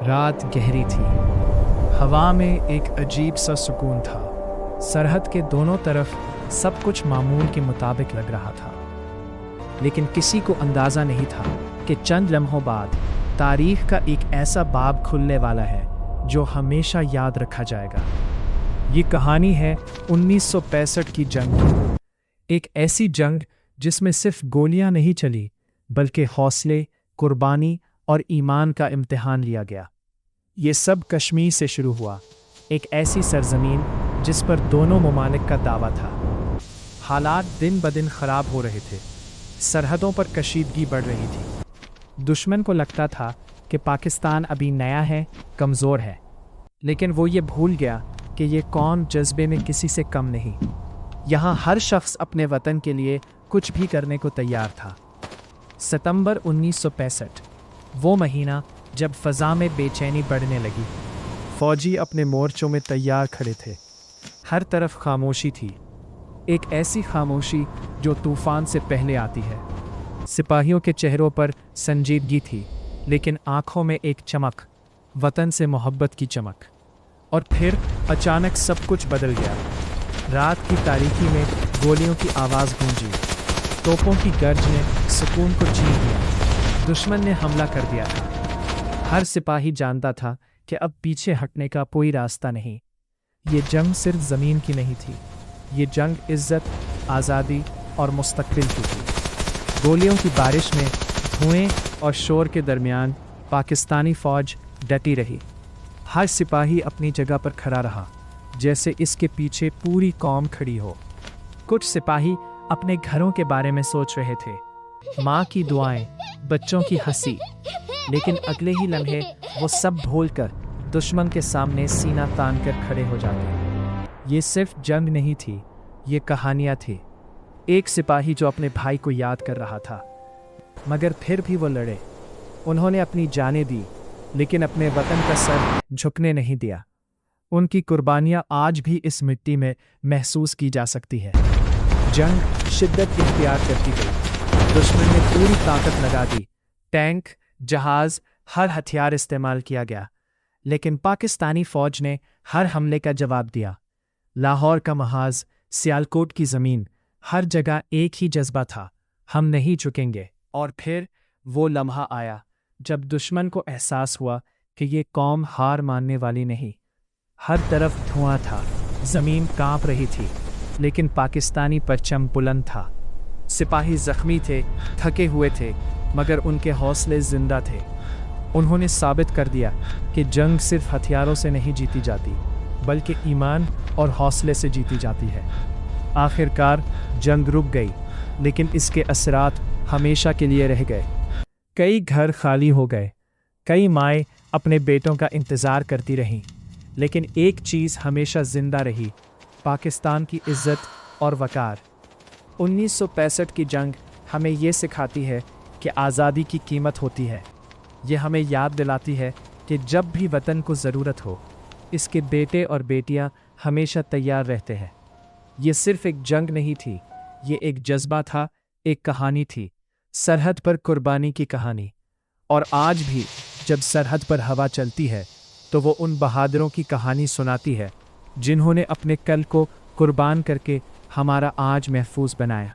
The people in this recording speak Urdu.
رات گہری تھی۔ ہوا میں ایک عجیب سا سکون تھا۔ سرحد کے دونوں طرف سب کچھ معمول کے مطابق لگ رہا تھا، لیکن کسی کو اندازہ نہیں تھا کہ چند لمحوں بعد تاریخ کا ایک ایسا باب کھلنے والا ہے جو ہمیشہ یاد رکھا جائے گا۔ یہ کہانی ہے 1965 کی جنگ کی، ایک ایسی جنگ جس میں صرف گولیاں نہیں چلی بلکہ حوصلے، قربانی اور ایمان کا امتحان لیا گیا۔ یہ سب کشمیر سے شروع ہوا، ایک ایسی سرزمین جس پر دونوں ممالک کا دعویٰ تھا۔ حالات دن بدن خراب ہو رہے تھے، سرحدوں پر کشیدگی بڑھ رہی تھی۔ دشمن کو لگتا تھا کہ پاکستان ابھی نیا ہے، کمزور ہے، لیکن وہ یہ بھول گیا کہ یہ قوم جذبے میں کسی سے کم نہیں۔ یہاں ہر شخص اپنے وطن کے لیے کچھ بھی کرنے کو تیار تھا۔ ستمبر 1965، وہ مہینہ جب فضا میں بے چینی بڑھنے لگی۔ فوجی اپنے مورچوں میں تیار کھڑے تھے، ہر طرف خاموشی تھی، ایک ایسی خاموشی جو طوفان سے پہلے آتی ہے۔ سپاہیوں کے چہروں پر سنجیدگی تھی، لیکن آنکھوں میں ایک چمک، وطن سے محبت کی چمک۔ اور پھر اچانک سب کچھ بدل گیا۔ رات کی تاریکی میں گولیوں کی آواز گونجی، توپوں کی گرج نے سکون کو چھین لیا۔ دشمن نے حملہ کر دیا تھا۔ ہر سپاہی جانتا تھا کہ اب پیچھے ہٹنے کا کوئی راستہ نہیں۔ یہ جنگ صرف زمین کی نہیں تھی، یہ جنگ عزت، آزادی اور مستقبل کی تھی۔ گولیوں کی بارش میں، دھوئیں اور شور کے درمیان پاکستانی فوج ڈٹی رہی۔ ہر سپاہی اپنی جگہ پر کھڑا رہا، جیسے اس کے پیچھے پوری قوم کھڑی ہو۔ کچھ سپاہی اپنے گھروں کے بارے میں سوچ رہے تھے، ماں کی دعائیں، بچوں کی ہنسی، لیکن اگلے ہی لمحے وہ سب بھول کر دشمن کے سامنے سینہ تان کر کھڑے ہو جاتے۔ یہ صرف جنگ نہیں تھی، یہ کہانیاں تھی۔ ایک سپاہی جو اپنے بھائی کو یاد کر رہا تھا، مگر پھر بھی وہ لڑے۔ انہوں نے اپنی جانیں دی، لیکن اپنے وطن کا سر جھکنے نہیں دیا۔ ان کی قربانیاں آج بھی اس مٹی میں محسوس کی جا سکتی ہے۔ جنگ شدت اختیار کرتی گئی، دشمن نے پوری طاقت لگا دی، ٹینک، جہاز، ہر ہتھیار استعمال کیا گیا، لیکن پاکستانی فوج نے ہر حملے کا جواب دیا۔ لاہور کا محاذ، سیالکوٹ کی زمین، ہر جگہ ایک ہی جذبہ تھا، ہم نہیں جھکیں گے۔ اور پھر وہ لمحہ آیا جب دشمن کو احساس ہوا کہ یہ قوم ہار ماننے والی نہیں۔ ہر طرف دھواں تھا، زمین کانپ رہی تھی، لیکن پاکستانی پرچم بلند تھا۔ سپاہی زخمی تھے، تھکے ہوئے تھے، مگر ان کے حوصلے زندہ تھے۔ انہوں نے ثابت کر دیا کہ جنگ صرف ہتھیاروں سے نہیں جیتی جاتی، بلکہ ایمان اور حوصلے سے جیتی جاتی ہے۔ آخر کار جنگ رک گئی، لیکن اس کے اثرات ہمیشہ کے لیے رہ گئے۔ کئی گھر خالی ہو گئے، کئی مائیں اپنے بیٹوں کا انتظار کرتی رہیں، لیکن ایک چیز ہمیشہ زندہ رہی، پاکستان کی عزت اور وقار۔ 1965 کی جنگ ہمیں یہ سکھاتی ہے کہ آزادی کی قیمت ہوتی ہے۔ یہ ہمیں یاد دلاتی ہے کہ جب بھی وطن کو ضرورت ہو، اس کے بیٹے اور بیٹیاں ہمیشہ تیار رہتے ہیں۔ یہ صرف ایک جنگ نہیں تھی، یہ ایک جذبہ تھا، ایک کہانی تھی، سرحد پر قربانی کی کہانی۔ اور آج بھی جب سرحد پر ہوا چلتی ہے تو وہ ان بہادروں کی کہانی سناتی ہے جنہوں نے اپنے کل کو قربان کر کے ہمارا آج محفوظ بنایا۔